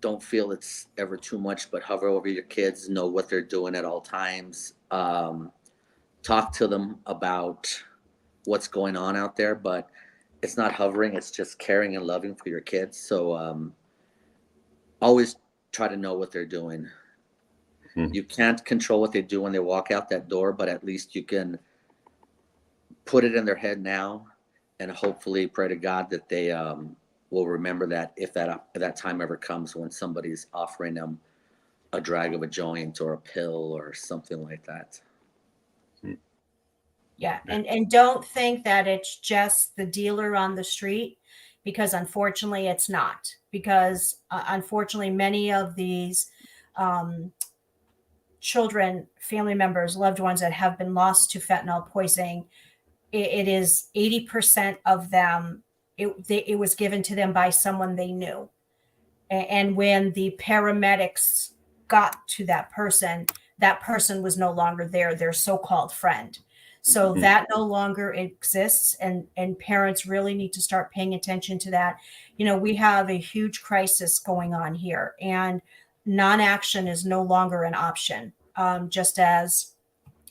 don't feel it's ever too much, but hover over your kids, know what they're doing at all times. Talk to them about what's going on out there, but it's not hovering, it's just caring and loving for your kids. So always try to know what they're doing. You can't control what they do when they walk out that door, but at least you can put it in their head now, and hopefully pray to God that they will remember that if that time ever comes when somebody's offering them a drag of a joint or a pill or something like that. Yeah, and don't think that it's just the dealer on the street, because unfortunately it's not. Because unfortunately, many of these children, family members, loved ones that have been lost to fentanyl poisoning, it is 80% of them. It was given to them by someone they knew, and when the paramedics got to that person was no longer their so-called friend. So that no longer exists, and parents really need to start paying attention to that. We have a huge crisis going on here, and non-action is no longer an option, just as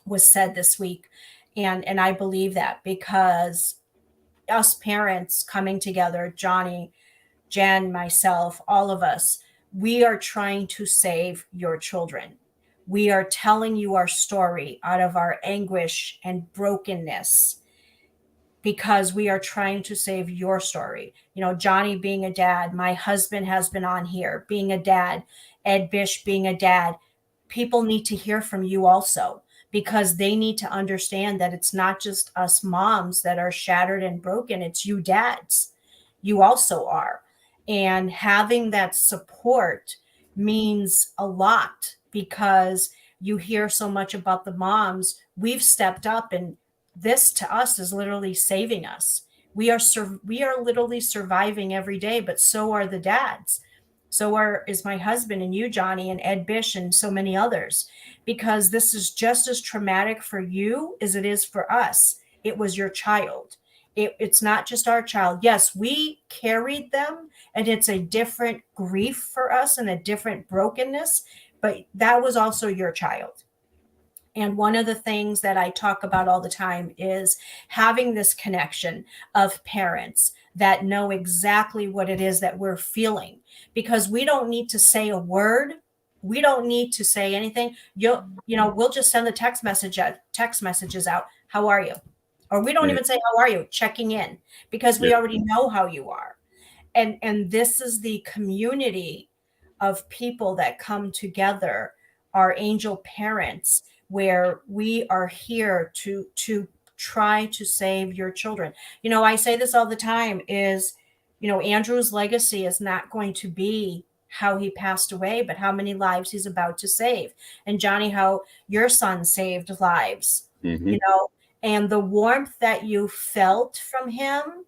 was said this week. And I believe that, because us parents coming together, Johnny, Jen, myself, all of us, we are trying to save your children. We are telling you our story out of our anguish and brokenness, because we are trying to save your story. Johnny being a dad, my husband has been on here being a dad, Ed Bish being a dad. People need to hear from you also, because they need to understand that it's not just us moms that are shattered and broken, it's you dads. You also are. And having that support means a lot, because you hear so much about the moms. We've stepped up, and this to us is literally saving us. We are literally surviving every day, but so are the dads. Is my husband and you, Johnny, and Ed Bish, and so many others, because this is just as traumatic for you as it is for us. It was your child. It's not just our child. Yes, we carried them, and it's a different grief for us and a different brokenness, but that was also your child. And one of the things that I talk about all the time is having this connection of parents that know exactly what it is that we're feeling, because we don't need to say a word. We don't need to say anything. We'll just send the text messages out. How are you? Or we don't even say, how are you? Checking in, because we already know how you are. And this is the community of people that come together, our angel parents, where we are here to try to save your children. I say this all the time is, Andrew's legacy is not going to be how he passed away, but how many lives he's about to save. And Johnny, how your son saved lives, and the warmth that you felt from him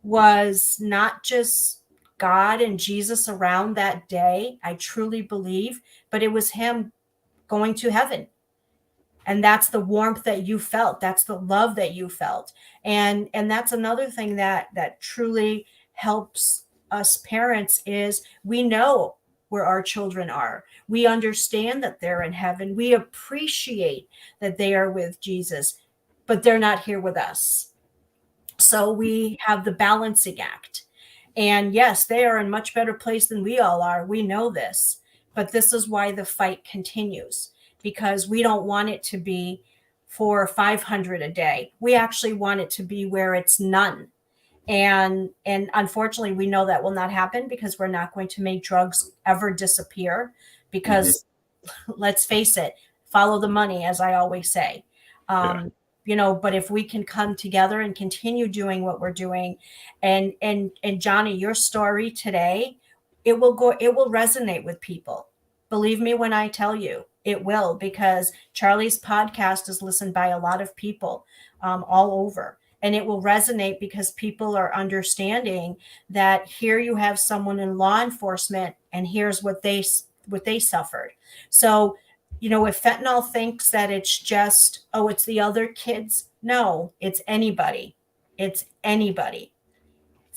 was not just God and Jesus around that day, I truly believe, but it was him going to heaven. And that's the warmth that you felt. That's the love that you felt. And that's another thing that truly helps us parents is we know where our children are. We understand that they're in heaven. We appreciate that they are with Jesus, but they're not here with us. So we have the balancing act. And yes, they are in much better place than we all are. We know this, but this is why the fight continues, because we don't want it to be for 500 a day. We actually want it to be where it's none. And unfortunately, we know that will not happen, because we're not going to make drugs ever disappear, because let's face it, follow the money, as I always say. But if we can come together and continue doing what we're doing, and Johnny, your story today, it will resonate with people. Believe me when I tell you, it will, because Charlie's podcast is listened by a lot of people all over. And it will resonate because people are understanding that here you have someone in law enforcement, and here's what they suffered. So, if fentanyl thinks that it's just, it's the other kids, no, it's anybody. It's anybody.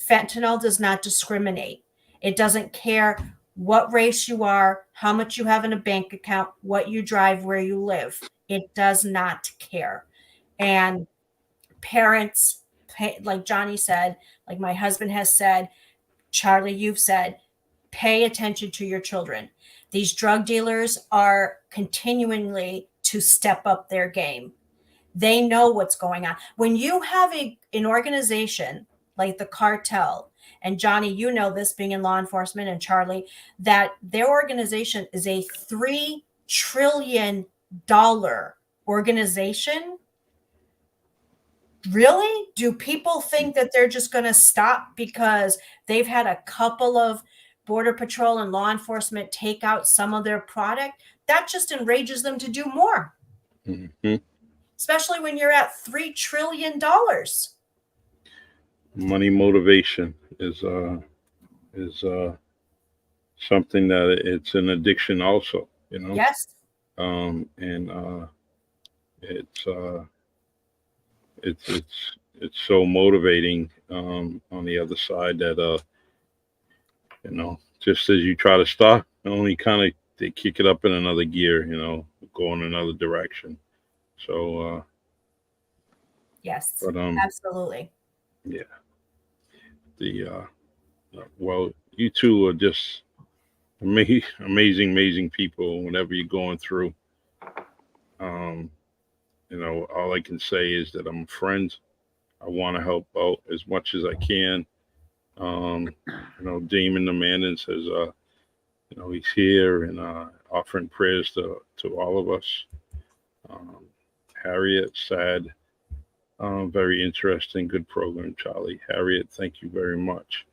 Fentanyl does not discriminate. It doesn't care what race you are, how much you have in a bank account, what you drive, where you live. It does not care. And parents, like Johnny said, like my husband has said, Charlie, you've said, pay attention to your children. These drug dealers are continually to step up their game. They know what's going on. When you have an organization like the cartel, and Johnny, you know this being in law enforcement, and Charlie, that their organization is a $3 trillion organization. Really? Do people think that they're just going to stop because they've had a couple of Border Patrol and law enforcement take out some of their product? That just enrages them to do more. Mm-hmm. Especially when you're at $3 trillion. Money motivation is something that it's an addiction also, you know. Yes. And it's so motivating on the other side that you know, just as you try to stop, only kind of they kick it up in another gear, you know, go in another direction. So yes, but absolutely. Yeah. Well, you two are just amazing people. Whatever you're going through, you know, all I can say is that I'm a friend. I want to help out as much as I can. You know, Damon the Mandan says, you know, he's here and offering prayers to all of us. Harriet, sad, very interesting, good program, Charlie. Harriet, thank you very much.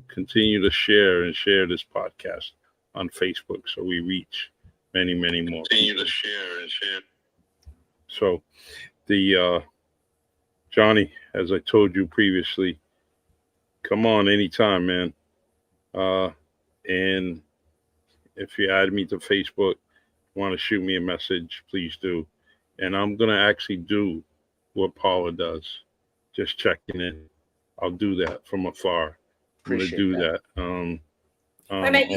Continue to share this podcast on Facebook so we reach many more. Continue to share. So the Johnny, as I told you previously, come on anytime, man. And if you add me to Facebook, want to shoot me a message, please do. And I'm gonna actually do what Paula does, just checking in. I'll do that from afar. I'm gonna do that. Wait a minute,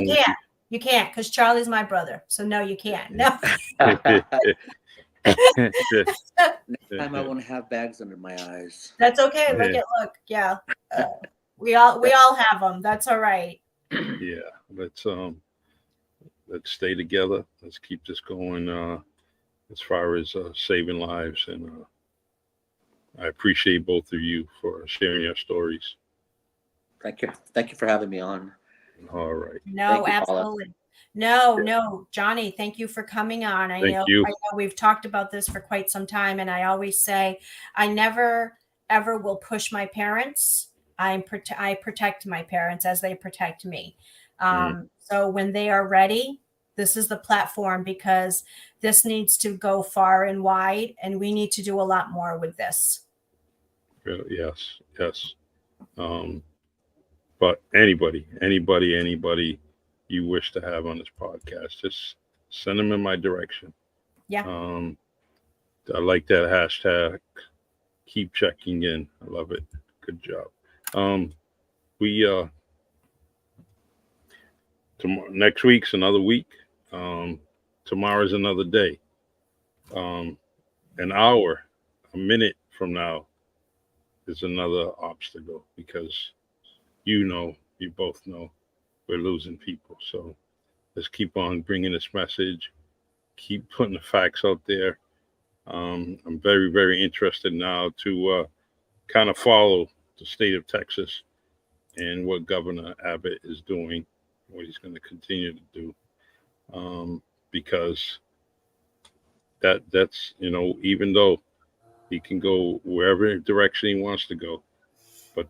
you can't, because Charlie's my brother. So no, you can't. No. Next time I won't have bags under my eyes. That's okay. Look. Yeah. We all have them. That's all right. Yeah. Let's stay together. Let's keep this going as far as saving lives. And I appreciate both of you for sharing your stories. Thank you. Thank you for having me on. All right. No, absolutely. No, Johnny, thank you for coming on. I know we've talked about this for quite some time, and I always say I never ever will push my parents. I protect my parents as they protect me. So when they are ready, this is the platform, because this needs to go far and wide, and we need to do a lot more with this. Yes. But anybody you wish to have on this podcast, just send them in my direction. Yeah. I like that hashtag. Keep checking in. I love it. Good job. Next week's another week. Tomorrow's another day. An hour, a minute from now is another obstacle, because you both know we're losing people. So let's keep on bringing this message, keep putting the facts out there. I'm very interested now to kind of follow the state of Texas and what Governor Abbott is doing, what he's going to continue to do, because that's, you know, even though he can go wherever direction he wants to go, but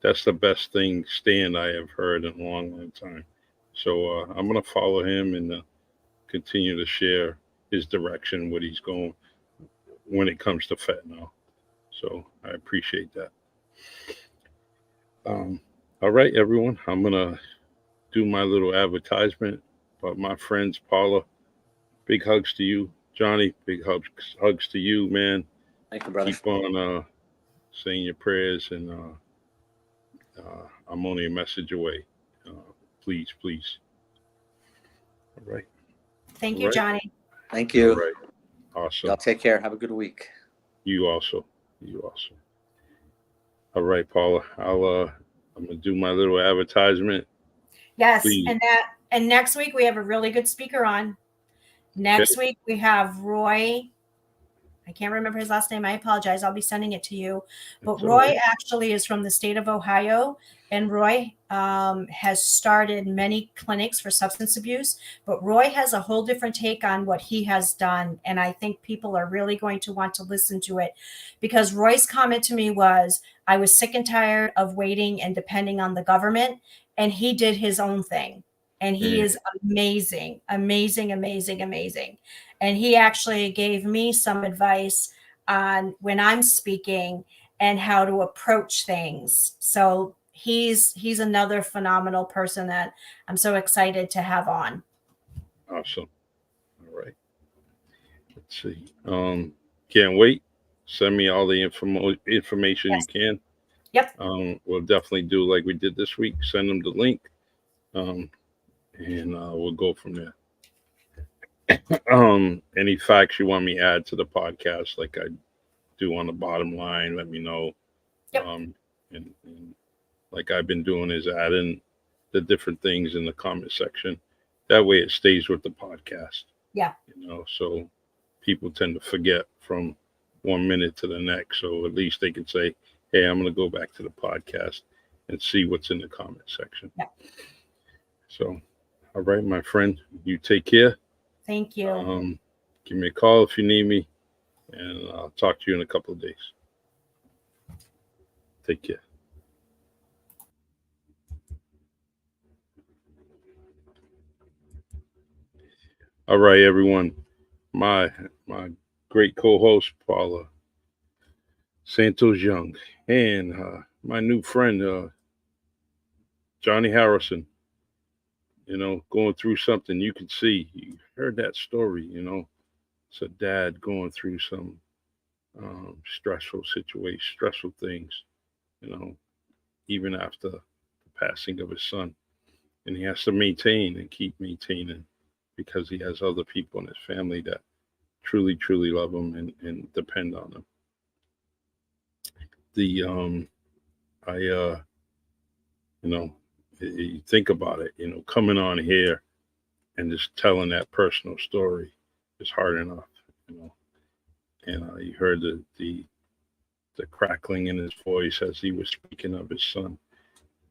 that's the best stand I have heard in a long time. So I'm going to follow him and continue to share his direction, what he's going when it comes to fentanyl. So I appreciate that. All right, everyone, I'm going to do my little advertisement. But my friends, Paula, big hugs to you. Johnny, big hugs to you, man. Thank you, brother. Keep on saying your prayers, and I'm only a message away. Please. All right. Thank you, Johnny. Thank you. All right. Awesome. Y'all take care. Have a good week. You also. All right, Paula. I'll I'm gonna do my little advertisement. Yes, Please. and next week we have a really good speaker on. Okay. Next week we have Roy. I can't remember his last name. I apologize. I'll be sending it to you. But It's all Roy right. actually is from the state of Ohio, and Roy has started many clinics for substance abuse. But Roy has a whole different take on what he has done, and I think people are really going to want to listen to it, because Roy's comment to me was, "I was sick and tired of waiting and depending on the government," and he did his own thing, and he Mm, is amazing, amazing, amazing, amazing. And he actually gave me some advice on when I'm speaking and how to approach things. So he's another phenomenal person that I'm so excited to have on. awesome. All right. Let's see. Can't wait. Send me all the information you Yes. can. Yep. We'll definitely do like we did this week. Send them the link, um, and we'll go from there. Any facts you want me to add to the podcast, like I do on the bottom line, let me know. Yep. And like I've been doing is adding the different things in the comment section. That way it stays with the podcast, Yeah. so people tend to forget from 1 minute to the next. So at least they can say, hey, I'm going to go back to the podcast and see what's in the comment section. Yeah. So, all right, my friend, you take care. Thank you. Give me a call if you need me, and I'll talk to you in a couple of days. Take care. All right, everyone. My great co-host Paula Santos Young and my new friend Johnny Harrison. Going through something. You can see. You heard that story. It's a dad going through some stressful situation, stressful things. You know, even after the passing of his son, and he has to maintain and keep maintaining because he has other people in his family that truly, truly love him and depend on him. The I you know, you think about it, coming on here and just telling that personal story is hard enough, you know. And you heard the crackling in his voice as he was speaking of his son,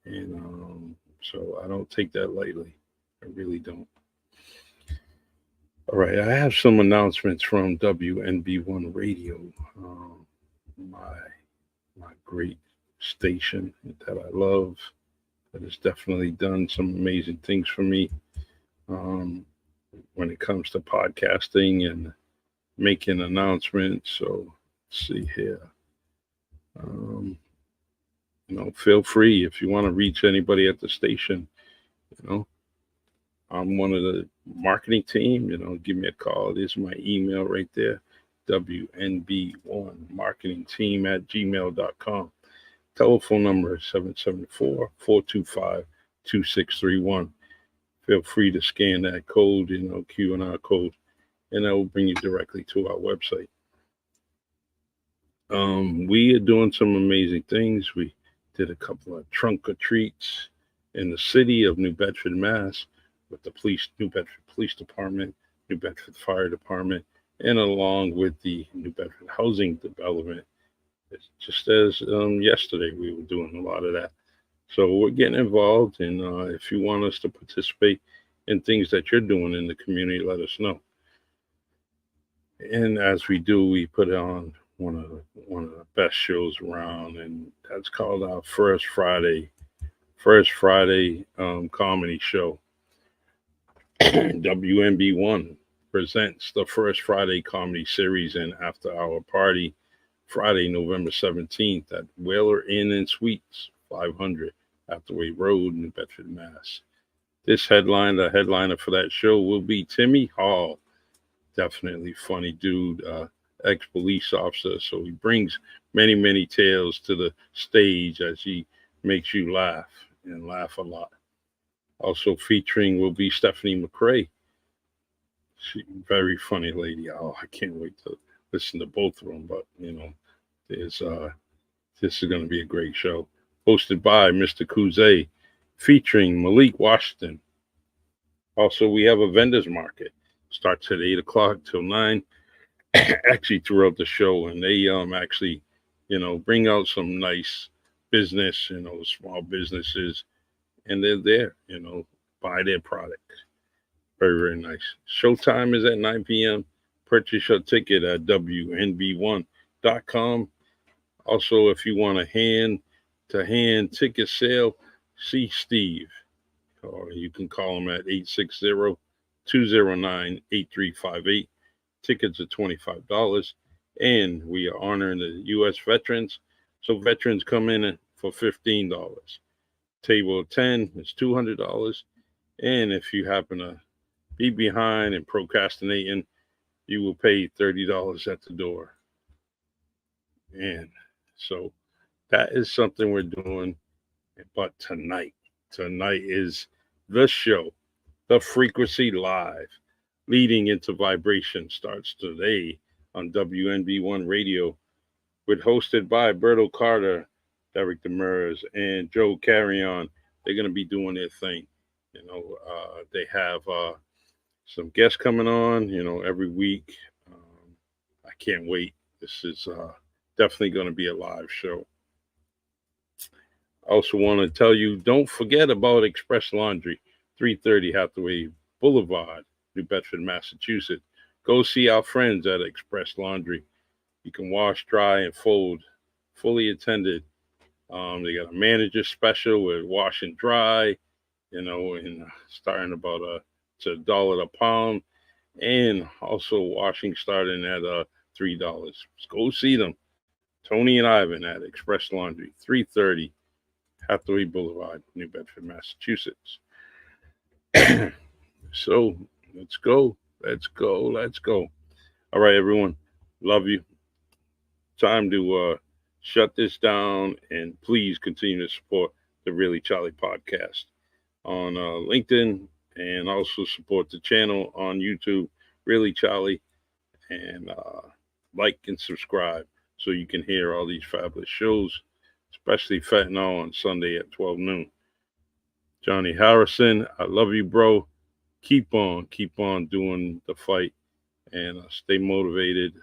and so I don't take that lightly. I really don't. All right, I have some announcements from WNB1 Radio, my my great station that I love, that has definitely done some amazing things for me um, when it comes to podcasting and making announcements. So let's see here. Um, feel free if you want to reach anybody at the station. You know, I'm one of the marketing team. Give me a call. There's my email right there. WNB1 marketing team at gmail.com. Telephone number is 774-425-2631. Feel free to scan that code, Q&R code, and that will bring you directly to our website. We are doing some amazing things. We did a couple of trunk or treats in the city of New Bedford, Mass, with the New Bedford Police Department, New Bedford Fire Department, and along with the New Bedford Housing Development. It's just as yesterday, we were doing a lot of that. So we're getting involved, and if you want us to participate in things that you're doing in the community, let us know. And as we do, we put on one of the best shows around, and that's called our First Friday comedy show. WMB1 presents the First Friday comedy series and after hour party Friday, November 17th at Whaler Inn and Suites, 500 Hathaway Road, New Bedford, Mass. The headliner for that show will be Timmy Hall. Definitely funny dude, ex-police officer. So he brings many, many tales to the stage as he makes you laugh and laugh a lot. Also featuring will be Stephanie McRae. She very funny lady. Oh, I can't wait to listen to both of them. But there's this is going to be a great show. hosted by Mr. Kuze, featuring Malik Washington. Also, we have a vendors market. Starts at 8 o'clock till 9, actually throughout the show. And they actually, bring out some nice business, small businesses. And they're there, buy their product. Very, very nice. Showtime is at 9 p.m. Purchase your ticket at WNB1.com. Also, if you want a hand-to-hand ticket sale, see Steve. Or you can call him at 860-209-8358. Tickets are $25. And we are honoring the U.S. veterans. So veterans come in for $15. Table of 10 is $200. And if you happen to be behind and procrastinating, you will pay $30 at the door. And so that is something we're doing. But tonight is the show, The Frequency Live, leading into vibration, starts today on WNB1 Radio, hosted by Berto Carter, Derek Demers, and Joe Carrion. They're going to be doing their thing. They have some guests coming on, every week. I can't wait. This is definitely going to be a live show. I also want to tell you, don't forget about Express Laundry, 330 Hathaway Boulevard, New Bedford, Massachusetts. Go see our friends at Express Laundry. You can wash, dry, and fold, fully attended. They got a manager special with wash and dry, and starting about it's $1 a pound, and also washing starting at $3. Go see them. Tony and Ivan at Express Laundry, 330 Hathaway Boulevard, New Bedford, Massachusetts. So let's go. All right, everyone. Love you. Time to shut this down, and please continue to support the Really Charlie podcast on LinkedIn, and also support the channel on YouTube, Really Charlie, and like and subscribe so you can hear all these fabulous shows, especially Fentanyl on Sunday at 12 noon. Johnny Harrison, I love you, bro. Keep on doing the fight, and stay motivated.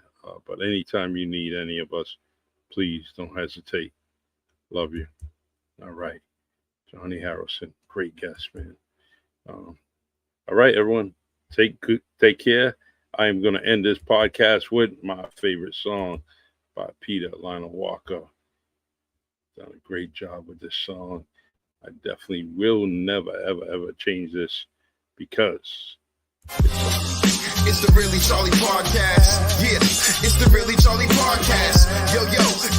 But anytime you need any of us, please don't hesitate. Love you. All right. Johnny Harrison, great guest, man. All right, everyone. Take care. I am going to end this podcast with my favorite song by Peter Lionel Walker. Done a great job with this song. I definitely will never, ever, ever change this, because it's the Really Charlie podcast. Yeah, it's the Really Charlie podcast. Yo,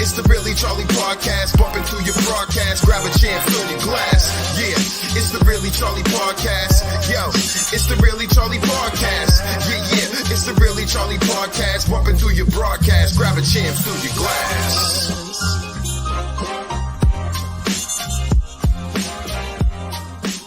it's the Really Charlie podcast. Bumping through your broadcast. Grab a chair, fill your glass. Yeah, it's the Really Charlie podcast. Yo, it's the Really Charlie podcast. Yeah, it's the Really Charlie podcast. Bumping through your broadcast. Grab a chair, fill your glass.